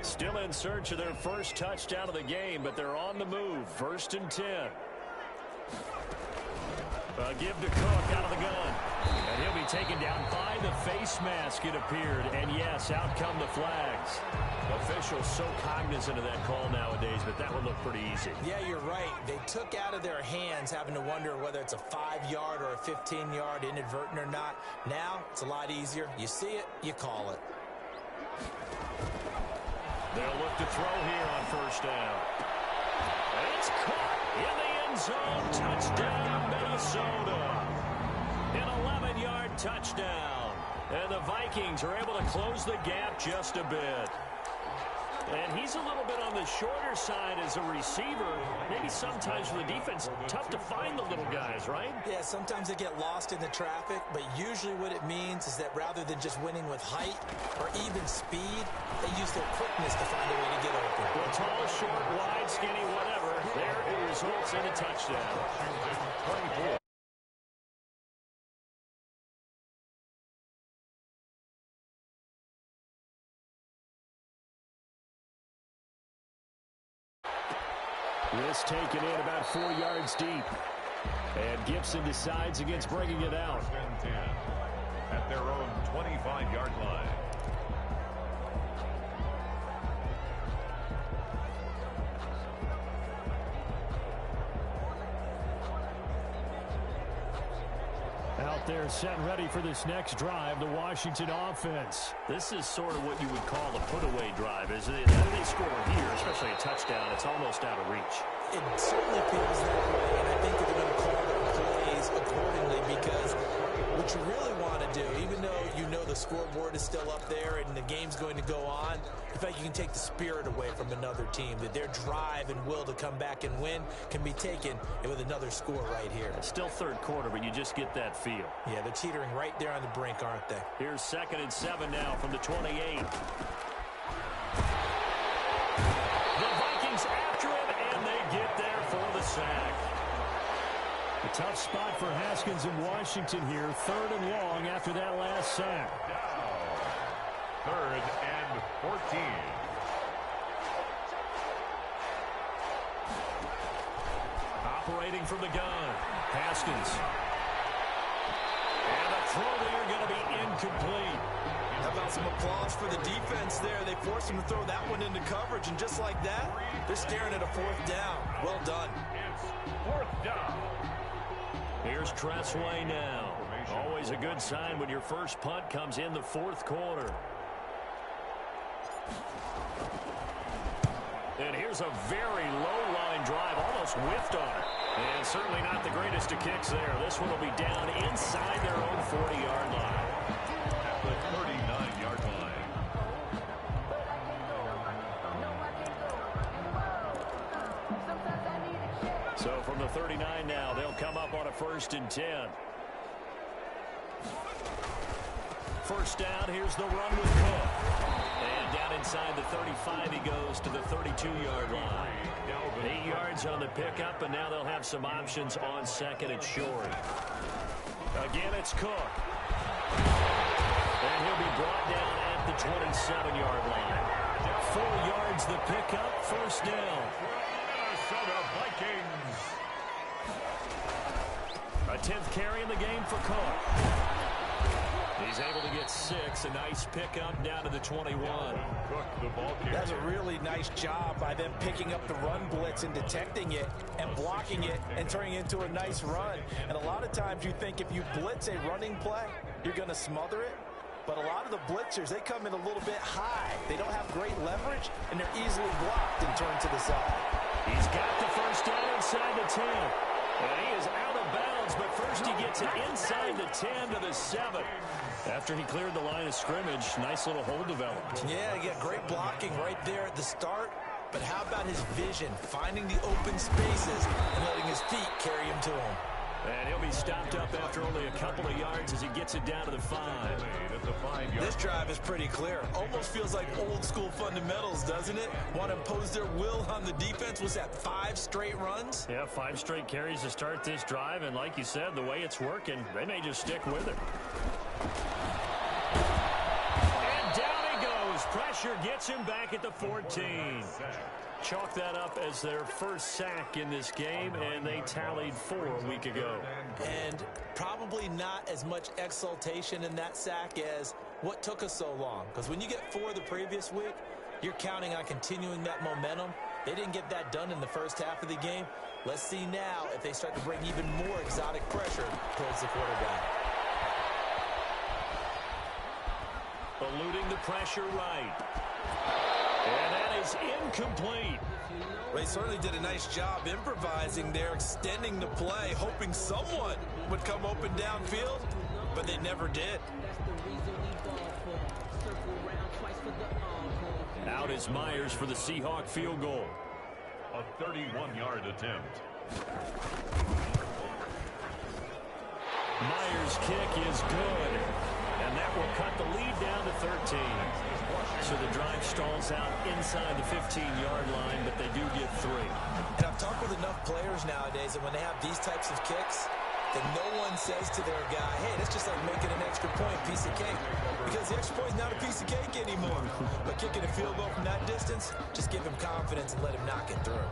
Still in search of their first touchdown of the game, but they're on the move. 1st and 10. Give to Cook out of the gun. And he'll be taken down by the face mask, it appeared. And yes, out come the flags. Officials so cognizant of that call nowadays, but that would look pretty easy. Yeah, you're right. They took out of their hands having to wonder whether it's a 5-yard or a 15-yard inadvertent or not. Now, it's a lot easier. You see it, you call it. They'll look to throw here on 1st down. It's caught in the end zone. Touchdown, Minnesota. An 11-yard touchdown. And the Vikings are able to close the gap just a bit. And he's a little bit on the shorter side as a receiver. Maybe sometimes for the defense, tough to find the little guys, right? Yeah, sometimes they get lost in the traffic, but usually what it means is that rather than just winning with height or even speed, they use their quickness to find a way to get open. Well, tall, short, wide, skinny, whatever, there it results in a touchdown. 24. This taken in about 4 yards deep. And Gibson decides against bringing it out. 10 at their own 25-yard line. Out there set and ready for this next drive, the Washington offense. This is sort of what you would call a put-away drive, isn't it? How do they score here, especially a touchdown? It's almost out of reach. It certainly feels that way, and I think that they're going to call their plays accordingly because what you really want to do, even though you know the scoreboard is still up there and the game's going to go on, in fact, you can take the spirit away from another team, that their drive and will to come back and win can be taken with another score right here. It's still 3rd quarter, but you just get that feel. Yeah, they're teetering right there on the brink, aren't they? Here's 2nd and 7 now from the 28. The Vikings after him, sack. A tough spot for Haskins in Washington here. 3rd and long after that last sack. 3rd and 14. Operating from the gun, Haskins. And the throw there going to be incomplete. How about some applause for the defense there? They forced him to throw that one into coverage, and just like that, they're staring at a 4th down. Well done. It's 4th down. Here's Tressway now. Always a good sign when your first punt comes in the 4th quarter. And here's a very low-line drive, almost whiffed on it. And certainly not the greatest of kicks there. This one will be down inside their own 40-yard line. At the 39-yard line. So from the 39 now, they'll come up on a 1st and 10. First down, here's the run with Cook. And down inside the 35, he goes to the 32-yard line. 8 yards on the pickup, and now they'll have some options on 2nd and short. Again, it's Cook. And he'll be brought down at the 27-yard line. 4 yards the pickup, 1st down. Minnesota Vikings. A 10th carry in the game for Cook. He's able to get 6. A nice pickup down to the 21. Cook, the ball carrier. That's a really nice job by them picking up the run blitz and detecting it and blocking it and turning it into a nice run. And a lot of times you think if you blitz a running play, you're going to smother it. But a lot of the blitzers, they come in a little bit high. They don't have great leverage, and they're easily blocked and turned to the side. He's got the first down inside the 10. And he is out of bounds, but first he gets it inside the 10 to the 7. After he cleared the line of scrimmage, nice little hole developed. Yeah, he got great blocking right there at the start. But how about his vision, finding the open spaces and letting his feet carry him to him? And he'll be stopped up after only a couple of yards as he gets it down to the 5. This drive is pretty clear. Almost feels like old school fundamentals, doesn't it? Want to impose their will on the defense. Was that 5 straight runs? Yeah, 5 straight carries to start this drive. And like you said, the way it's working, they may just stick with it. And down he goes. Pressure gets him back at the 14. Chalk that up as their first sack in this game, and they tallied 4 a week ago. And probably not as much exultation in that sack as what took us so long. Because when you get 4 the previous week, you're counting on continuing that momentum. They didn't get that done in the first half of the game. Let's see now if they start to bring even more exotic pressure towards the quarterback. Eluding the pressure right. And that is incomplete. They certainly did a nice job improvising there, extending the play, hoping someone would come open downfield, but they never did. Out is Myers for the Seahawk field goal. A 31-yard attempt. Myers' kick is good. And that will cut the lead down to 13. So the drive stalls out inside the 15-yard line, but they do get 3. And I've talked with enough players nowadays that when they have these types of kicks, that no one says to their guy, hey, that's just like making an extra point, piece of cake. Because the extra point is not a piece of cake anymore. But kicking a field goal from that distance, just give him confidence and let him knock it through.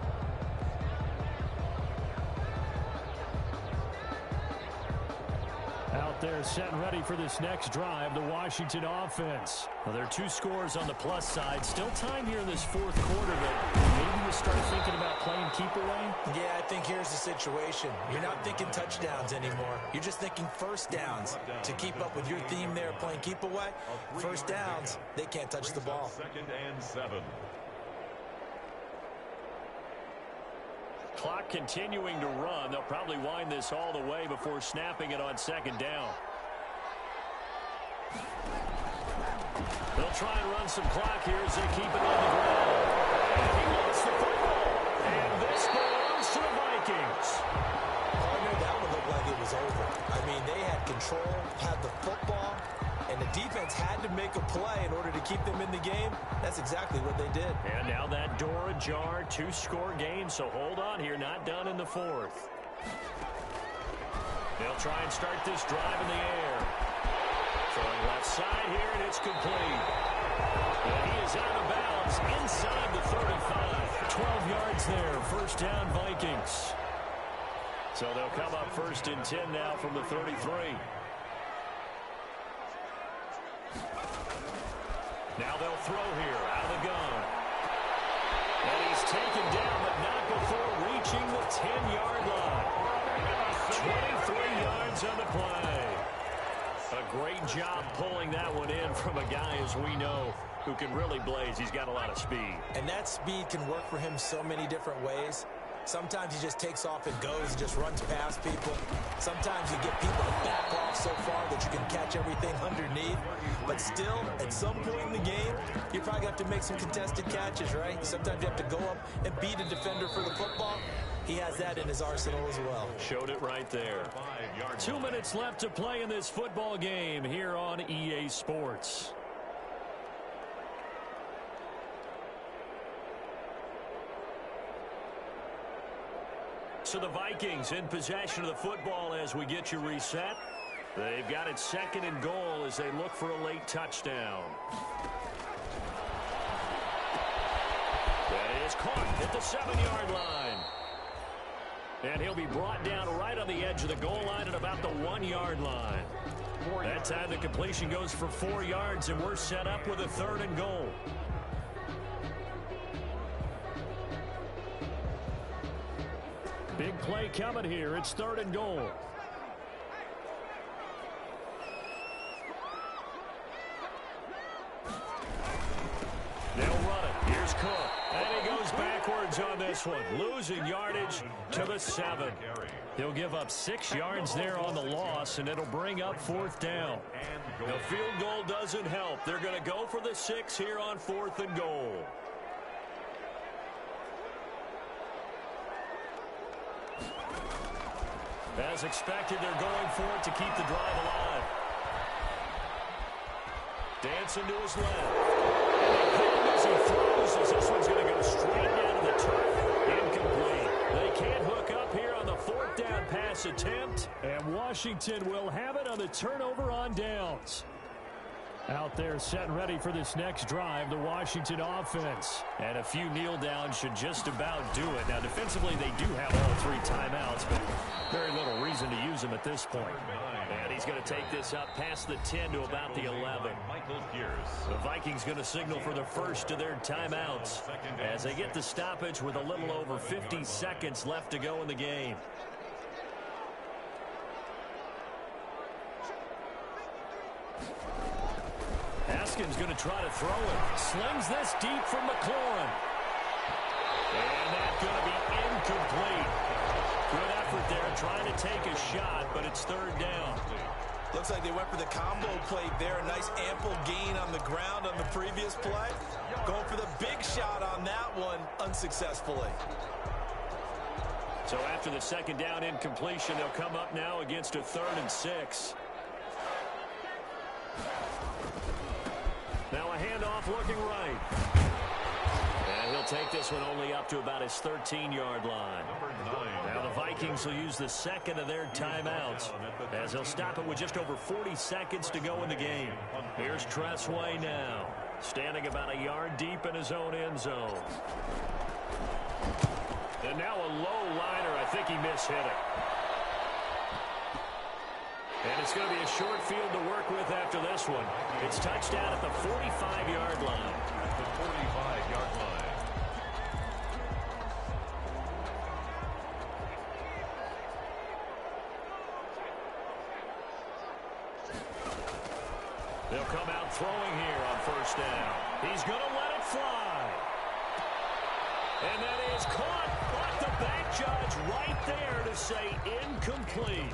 Out there set and ready for this next drive, the Washington offense. Well, there are 2 scores on the plus side. Still time here in this 4th quarter, but maybe you start thinking about playing keep away? Yeah, I think here's the situation. You're not thinking touchdowns anymore. You're just thinking first downs. To keep up with your theme there, playing keep away, first downs, they can't touch the ball. 2nd and 7. Clock continuing to run. They'll probably wind this all the way before snapping it on 2nd down. They'll try and run some clock here as they keep it on the ground. And he wants the football. And this belongs to the Vikings. Partner, that would look like it was over. I mean, they had control, had the football, and the defense had to make a play in order to keep them in the game. That's exactly what they did. And now that door ajar, 2-score game, so hold on here, not done in the fourth. They'll try and start this drive in the air. Throwing left side here, and it's complete. And he is out of bounds inside the 35. 12 yards there, first down Vikings. So they'll come up first and 10 now from the 33. Now they'll throw here out of the gun. And he's taken down, but not before reaching the 10-yard line. 23 yards on the play. A great job pulling that one in from a guy, as we know, who can really blaze. He's got a lot of speed. And that speed can work for him so many different ways. Sometimes he just takes off and goes and just runs past people. Sometimes you get people to back off so far that you can catch everything underneath. But still, at some point in the game, you probably have to make some contested catches, right? Sometimes you have to go up and beat a defender for the football. He has that in his arsenal as well. Showed it right there. 2 minutes left to play in this football game here on EA Sports. So the Vikings in possession of the football as we get you reset. They've got it second and goal as they look for a late touchdown. That is caught at the 7-yard line. And he'll be brought down right on the edge of the goal line at about the 1-yard line. That time the completion goes for 4 yards, and we're set up with a 3rd and goal. Big play coming here. It's 3rd and goal. They'll run it. Here's Cook. And he goes backwards on this one. Losing yardage to the 7. He'll give up 6 yards there on the loss, and it'll bring up 4th down. The field goal doesn't help. They're going to go for the 6 here on 4th and goal. As expected, they're going for it to keep the drive alive. Dancing to his left. As he throws, as this one's going to go straight down to the turf. Incomplete. They can't hook up here on the 4th down pass attempt. And Washington will have it on the turnover on downs. Out there set and ready for this next drive, the Washington offense. And a few kneel downs should just about do it. Now, defensively, they do have all 3 timeouts, but very little reason to use them at this point. And he's going to take this up past the 10 to about the 11. The Vikings going to signal for the first of their timeouts as they get the stoppage with a little over 50 seconds left to go in the game. Haskins going to try to throw it. Slings this deep from McLaurin. And that's going to be incomplete. Good effort there trying to take a shot, but it's 3rd down. Looks like they went for the combo play there. A nice ample gain on the ground on the previous play. Going for the big shot on that one unsuccessfully. So after the 2nd down incompletion, they'll come up now against a 3rd and 6. Now a handoff looking right. And he'll take this one only up to about his 13-yard line. Now the Vikings will use the 2nd of their timeouts as they'll stop it with just over 40 seconds to go in the game. Here's Tressway now, standing about a yard deep in his own end zone. And now a low liner. I think he mishit it. And it's going to be a short field to work with after this one. It's touchdown at the 45-yard line. At the 45-yard line. They'll come out throwing here on 1st down. He's going to let it fly. And that is caught. But the back judge right there to say incomplete.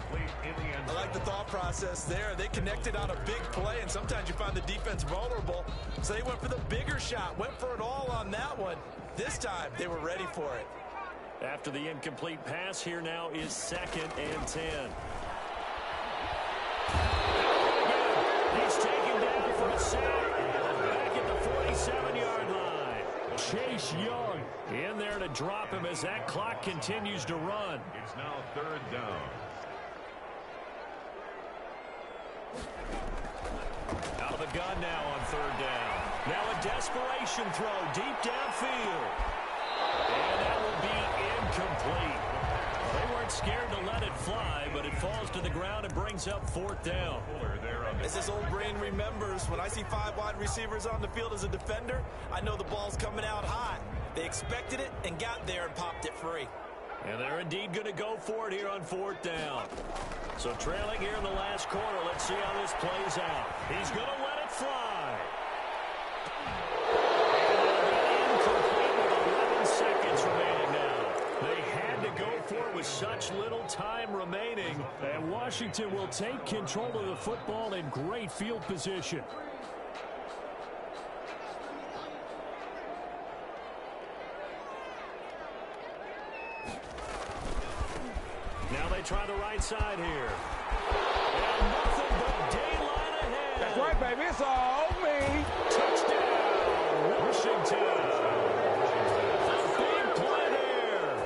I like the thought process there. They connected on a big play, and sometimes you find the defense vulnerable. So they went for the bigger shot, went for it all on that one. This time, they were ready for it. After the incomplete pass, here now is 2nd and 10. He's taking Chase Young in there to drop him as that clock continues to run. It's now 3rd down. Out of the gun now on 3rd down. Now a desperation throw deep downfield. And that will be incomplete. They weren't scared to let it fly, but it falls to the ground and brings up 4th down. As this old brain remembers, when I see 5 wide receivers on the field as a defender, I know the ball's coming out hot. They expected it and got there and popped it free. And they're indeed going to go for it here on 4th down. So trailing here in the last quarter, let's see how this plays out. He's going to let it fly. And incomplete with 11 seconds remaining now. They had to go for it with such little time remaining. And Washington will take control of the football in great field position. Now they try the right side here. And nothing but daylight ahead. That's right, baby. It's all me. Touchdown, Washington. A big play there.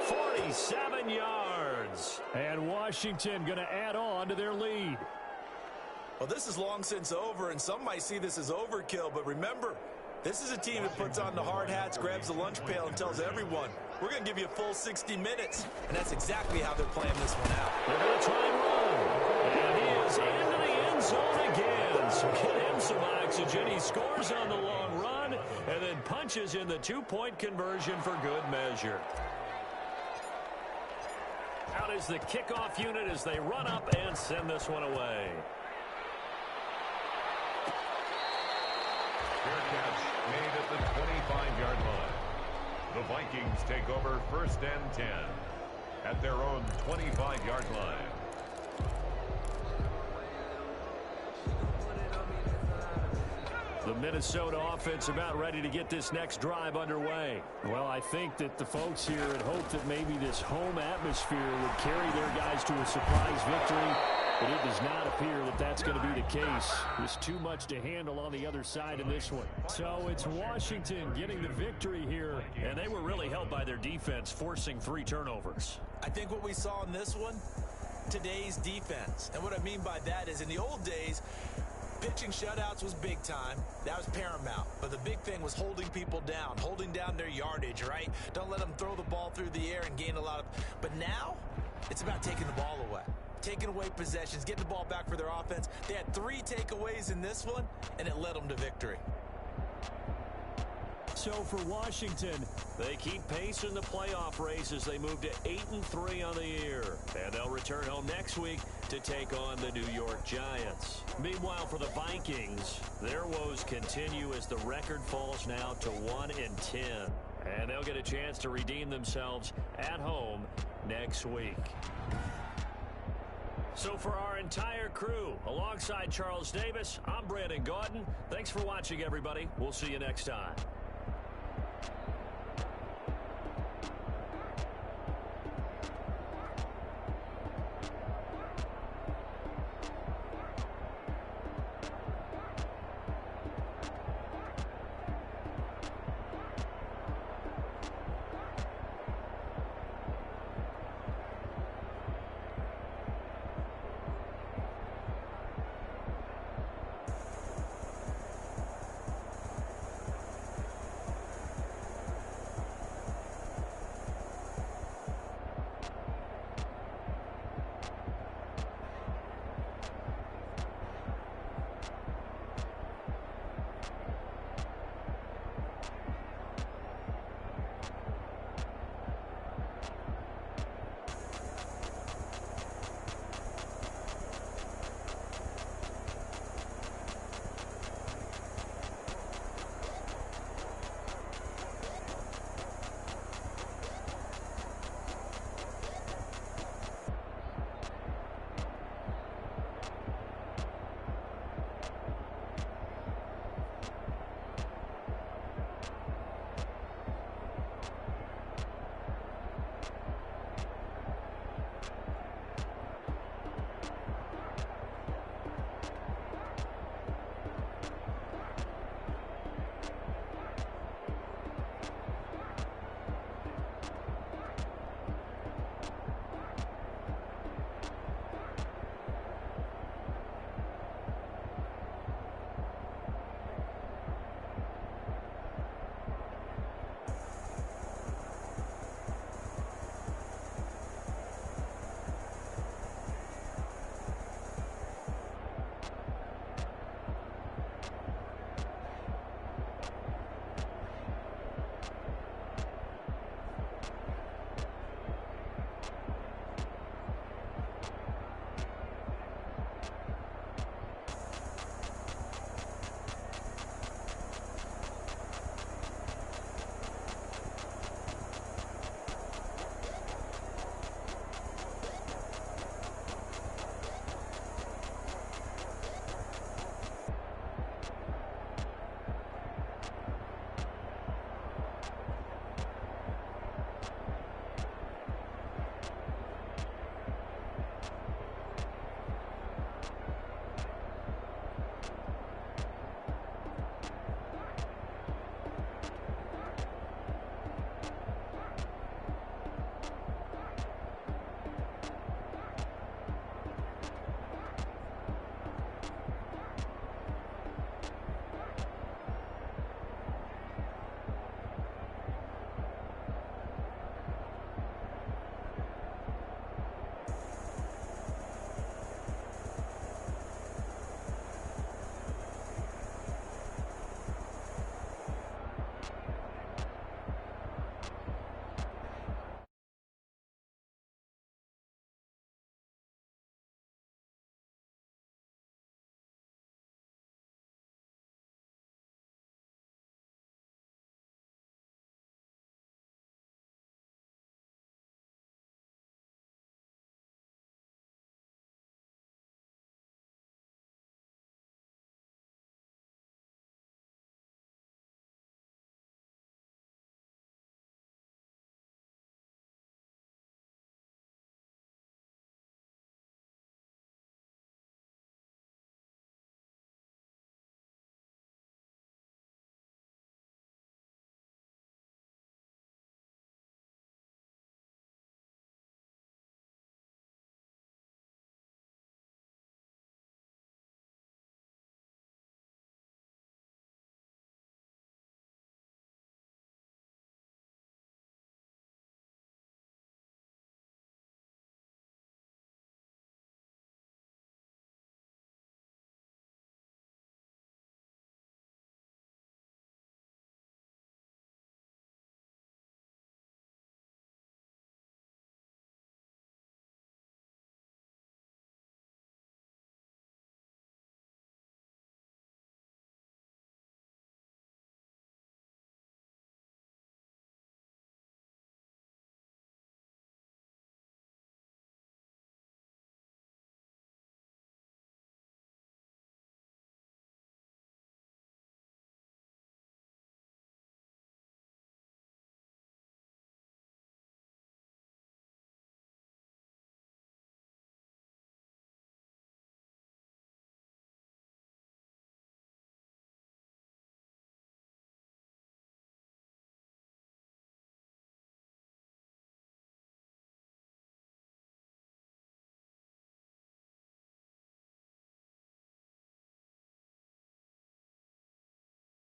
47 yards. And Washington going to add on to their lead. Well, this is long since over, and some might see this as overkill, but remember, this is a team that puts on the hard hats, grabs the lunch pail, and tells everyone, we're going to give you a full 60 minutes. And that's exactly how they're playing this one out. They're going to try and run. And he is into the end zone again. So get him some oxygen. He scores on the long run and then punches in the 2-point conversion for good measure. Out is the kickoff unit as they run up and send this one away. Fair catch made at the 25-yard line. The Vikings take over 1st and 10 at their own 25-yard line. The Minnesota offense about ready to get this next drive underway. Well, I think that the folks here had hoped that maybe this home atmosphere would carry their guys to a surprise victory, but it does not appear that that's going to be the case. There's too much to handle on the other side in this one. So it's Washington getting the victory here, and they were really helped by their defense, forcing 3 turnovers. I think what we saw in this one, today's defense. And what I mean by that is in the old days, pitching shutouts was big time. That was paramount. But the big thing was holding people down, holding down their yardage, right? Don't let them throw the ball through the air and gain a lot of... But now, it's about taking the ball away. Taking away possessions, getting the ball back for their offense. They had 3 takeaways in this one, and it led them to victory. So for Washington, they keep pace in the playoff race as they move to 8-3 on the year. And they'll return home next week to take on the New York Giants. Meanwhile, for the Vikings, their woes continue as the record falls now to 1-10. And they'll get a chance to redeem themselves at home next week. So for our entire crew, alongside Charles Davis, I'm Brandon Gaudin. Thanks for watching, everybody. We'll see you next time.